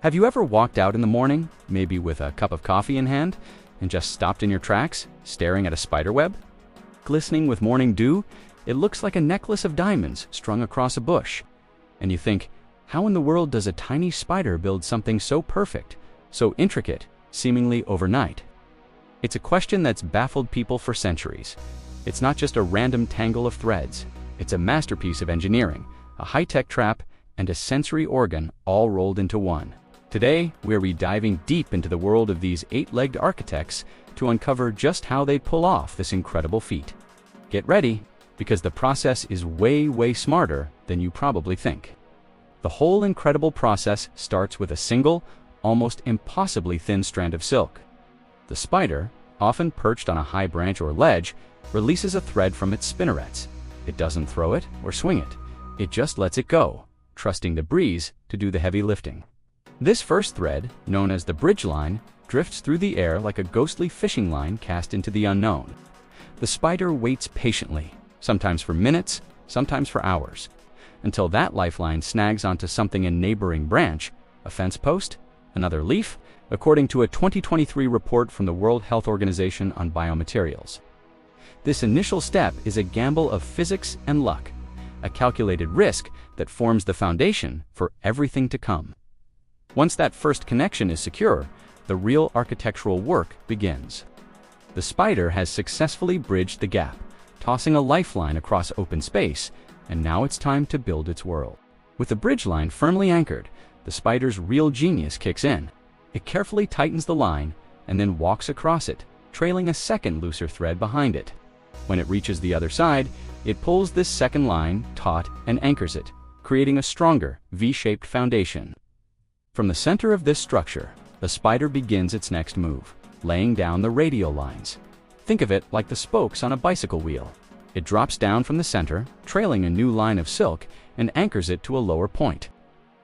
Have you ever walked out in the morning, maybe with a cup of coffee in hand, and just stopped in your tracks, staring at a spider web? Glistening with morning dew, it looks like a necklace of diamonds strung across a bush. And you think, how in the world does a tiny spider build something so perfect, so intricate, seemingly overnight? It's a question that's baffled people for centuries. It's not just a random tangle of threads. It's a masterpiece of engineering, a high-tech trap, and a sensory organ all rolled into one. Today, we're diving deep into the world of these eight-legged architects to uncover just how they pull off this incredible feat. Get ready, because the process is way smarter than you probably think. The whole incredible process starts with a single, almost impossibly thin strand of silk. The spider, often perched on a high branch or ledge, releases a thread from its spinnerets. It doesn't throw it or swing it. It just lets it go, trusting the breeze to do the heavy lifting. This first thread, known as the bridge line, drifts through the air like a ghostly fishing line cast into the unknown. The spider waits patiently, sometimes for minutes, sometimes for hours, until that lifeline snags onto something in a neighboring branch, a fence post, another leaf, according to a 2023 report from the World Health Organization on biomaterials. This initial step is a gamble of physics and luck, a calculated risk that forms the foundation for everything to come. Once that first connection is secure, the real architectural work begins. The spider has successfully bridged the gap, tossing a lifeline across open space, and now it's time to build its world. With the bridge line firmly anchored, the spider's real genius kicks in. It carefully tightens the line and then walks across it, trailing a second looser thread behind it. When it reaches the other side, it pulls this second line taut and anchors it, creating a stronger, V-shaped foundation. From the center of this structure, the spider begins its next move, laying down the radial lines. Think of it like the spokes on a bicycle wheel. It drops down from the center, trailing a new line of silk, and anchors it to a lower point.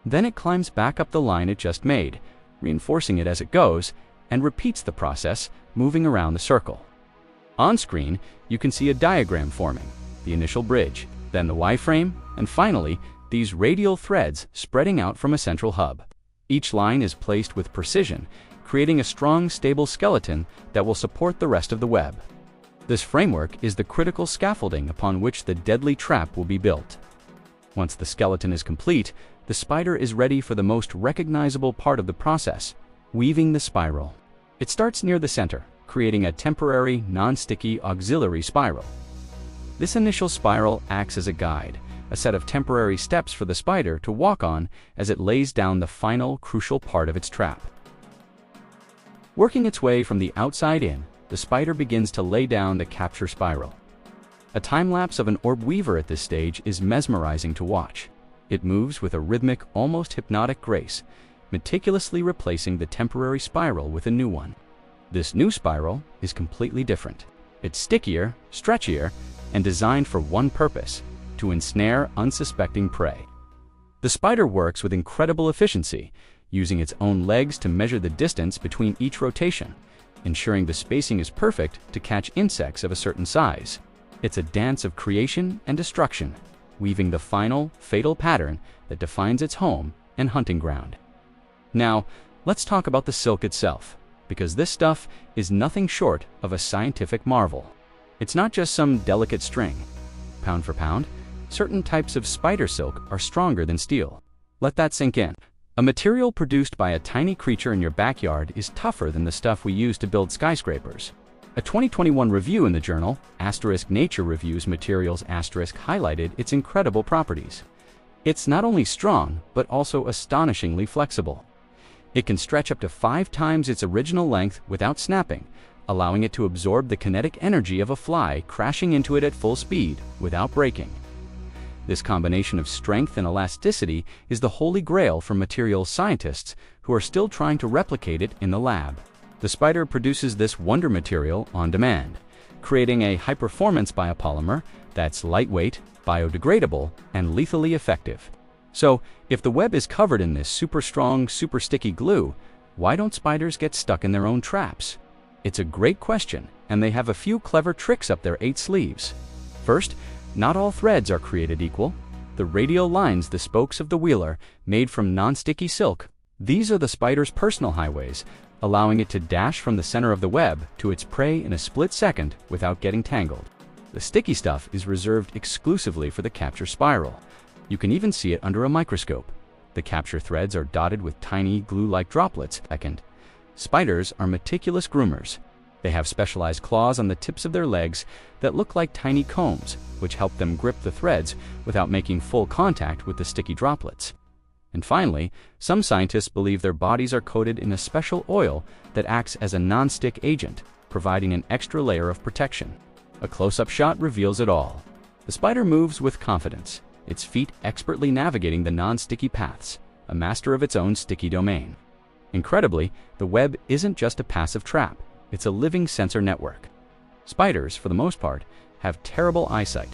Then it climbs back up the line it just made, reinforcing it as it goes, and repeats the process, moving around the circle. On screen, you can see a diagram forming, the initial bridge, then the Y-frame, and finally, these radial threads spreading out from a central hub. Each line is placed with precision, creating a strong, stable skeleton that will support the rest of the web. This framework is the critical scaffolding upon which the deadly trap will be built. Once the skeleton is complete, the spider is ready for the most recognizable part of the process, weaving the spiral. It starts near the center, creating a temporary, non-sticky auxiliary spiral. This initial spiral acts as a guide, a set of temporary steps for the spider to walk on as it lays down the final, crucial part of its trap. Working its way from the outside in, the spider begins to lay down the capture spiral. A time-lapse of an orb weaver at this stage is mesmerizing to watch. It moves with a rhythmic, almost hypnotic grace, meticulously replacing the temporary spiral with a new one. This new spiral is completely different. It's stickier, stretchier, and designed for one purpose: to ensnare unsuspecting prey. The spider works with incredible efficiency, using its own legs to measure the distance between each rotation, ensuring the spacing is perfect to catch insects of a certain size. It's a dance of creation and destruction, weaving the final, fatal pattern that defines its home and hunting ground. Now, let's talk about the silk itself, because this stuff is nothing short of a scientific marvel. It's not just some delicate string. Pound for pound, certain types of spider silk are stronger than steel. Let that sink in. A material produced by a tiny creature in your backyard is tougher than the stuff we use to build skyscrapers. A 2021 review in the journal, *Nature Reviews Materials*, highlighted its incredible properties. It's not only strong, but also astonishingly flexible. It can stretch up to 5 times its original length without snapping, allowing it to absorb the kinetic energy of a fly crashing into it at full speed without breaking. This combination of strength and elasticity is the holy grail for materials scientists who are still trying to replicate it in the lab. The spider produces this wonder material on demand, creating a high-performance biopolymer that's lightweight, biodegradable, and lethally effective. So, if the web is covered in this super strong, super sticky glue, why don't spiders get stuck in their own traps? It's a great question, and they have a few clever tricks up their 8 sleeves. First, not all threads are created equal. The radial lines, the spokes of the wheeler, made from non-sticky silk, These are the spider's personal highways, allowing it to dash from the center of the web to its prey in a split second without getting tangled. The sticky stuff is reserved exclusively for the capture spiral. You can even see it under a microscope. The capture threads are dotted with tiny glue-like droplets. Second, spiders are meticulous groomers. They have specialized claws on the tips of their legs that look like tiny combs, which help them grip the threads without making full contact with the sticky droplets. And finally, some scientists believe their bodies are coated in a special oil that acts as a non-stick agent, providing an extra layer of protection. A close-up shot reveals it all. The spider moves with confidence, its feet expertly navigating the non-sticky paths, a master of its own sticky domain. Incredibly, the web isn't just a passive trap, it's a living sensor network. Spiders, for the most part, have terrible eyesight.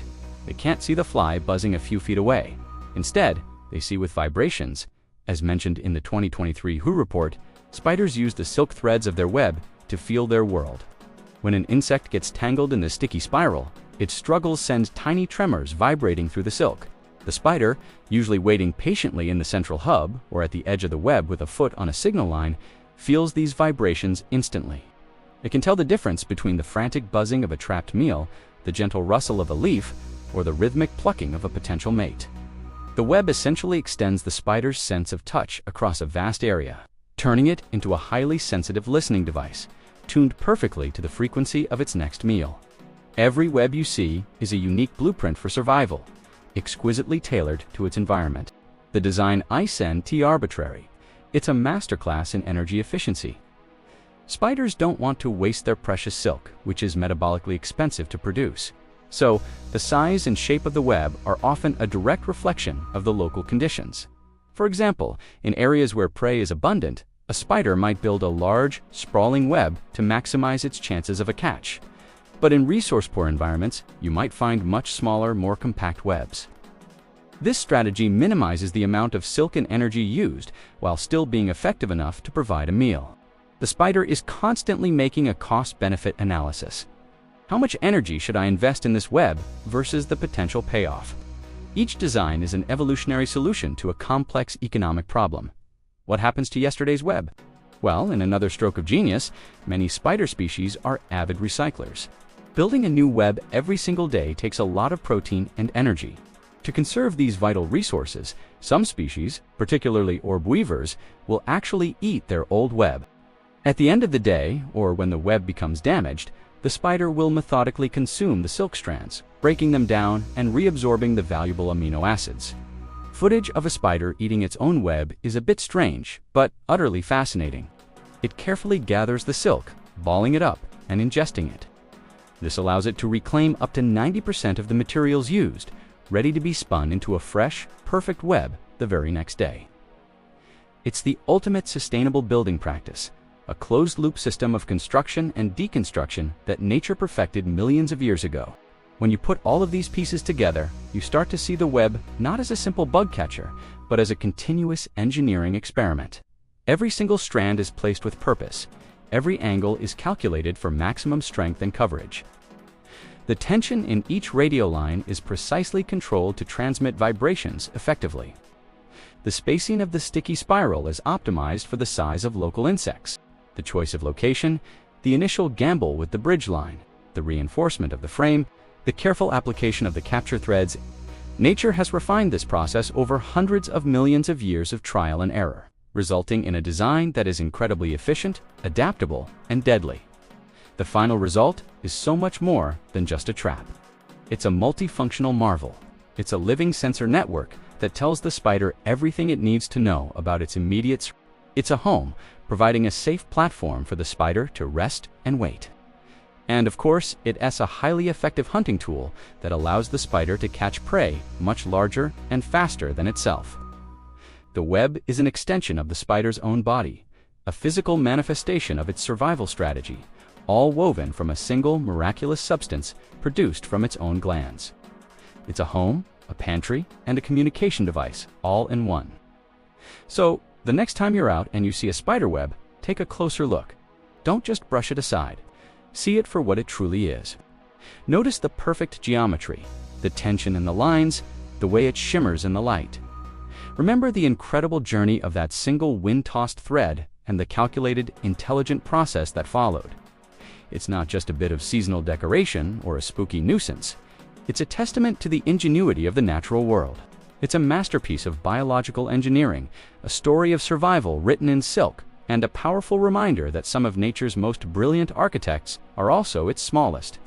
They can't see the fly buzzing a few feet away. Instead, they see with vibrations. As mentioned in the 2023 WHO report, spiders use the silk threads of their web to feel their world. When an insect gets tangled in the sticky spiral, its struggles send tiny tremors vibrating through the silk. The spider, usually waiting patiently in the central hub or at the edge of the web with a foot on a signal line, feels these vibrations instantly. It can tell the difference between the frantic buzzing of a trapped meal, the gentle rustle of a leaf, or the rhythmic plucking of a potential mate. The web essentially extends the spider's sense of touch across a vast area, turning it into a highly sensitive listening device, tuned perfectly to the frequency of its next meal. Every web you see is a unique blueprint for survival, exquisitely tailored to its environment. The design isn't arbitrary. It's a masterclass in energy efficiency. Spiders don't want to waste their precious silk, which is metabolically expensive to produce. So, the size and shape of the web are often a direct reflection of the local conditions. For example, in areas where prey is abundant, a spider might build a large, sprawling web to maximize its chances of a catch. But in resource-poor environments, you might find much smaller, more compact webs. This strategy minimizes the amount of silk and energy used while still being effective enough to provide a meal. The spider is constantly making a cost-benefit analysis. How much energy should I invest in this web versus the potential payoff? Each design is an evolutionary solution to a complex economic problem. What happens to yesterday's web? Well, in another stroke of genius, many spider species are avid recyclers. Building a new web every single day takes a lot of protein and energy. To conserve these vital resources, some species, particularly orb weavers, will actually eat their old web. At the end of the day, or when the web becomes damaged, the spider will methodically consume the silk strands, breaking them down and reabsorbing the valuable amino acids. Footage of a spider eating its own web is a bit strange, but utterly fascinating. It carefully gathers the silk, balling it up and ingesting it. This allows it to reclaim up to 90% of the materials used, ready to be spun into a fresh, perfect web the very next day. It's the ultimate sustainable building practice, a closed-loop system of construction and deconstruction that nature perfected millions of years ago. When you put all of these pieces together, you start to see the web not as a simple bug catcher, but as a continuous engineering experiment. Every single strand is placed with purpose. Every angle is calculated for maximum strength and coverage. The tension in each radial line is precisely controlled to transmit vibrations effectively. The spacing of the sticky spiral is optimized for the size of local insects. The choice of location, the initial gamble with the bridge line, the reinforcement of the frame, the careful application of the capture threads. Nature has refined this process over hundreds of millions of years of trial and error, resulting in a design that is incredibly efficient, adaptable, and deadly. The final result is so much more than just a trap. It's a multifunctional marvel. It's a living sensor network that tells the spider everything it needs to know about its immediate. It's a home, providing a safe platform for the spider to rest and wait. And of course, it's a highly effective hunting tool that allows the spider to catch prey much larger and faster than itself. The web is an extension of the spider's own body, a physical manifestation of its survival strategy, all woven from a single miraculous substance produced from its own glands. It's a home, a pantry, and a communication device, all in one. So, the next time you're out and you see a spider web, take a closer look. Don't just brush it aside. See it for what it truly is. Notice the perfect geometry, the tension in the lines, the way it shimmers in the light. Remember the incredible journey of that single wind-tossed thread and the calculated, intelligent process that followed. It's not just a bit of seasonal decoration or a spooky nuisance. It's a testament to the ingenuity of the natural world. It's a masterpiece of biological engineering, a story of survival written in silk, and a powerful reminder that some of nature's most brilliant architects are also its smallest.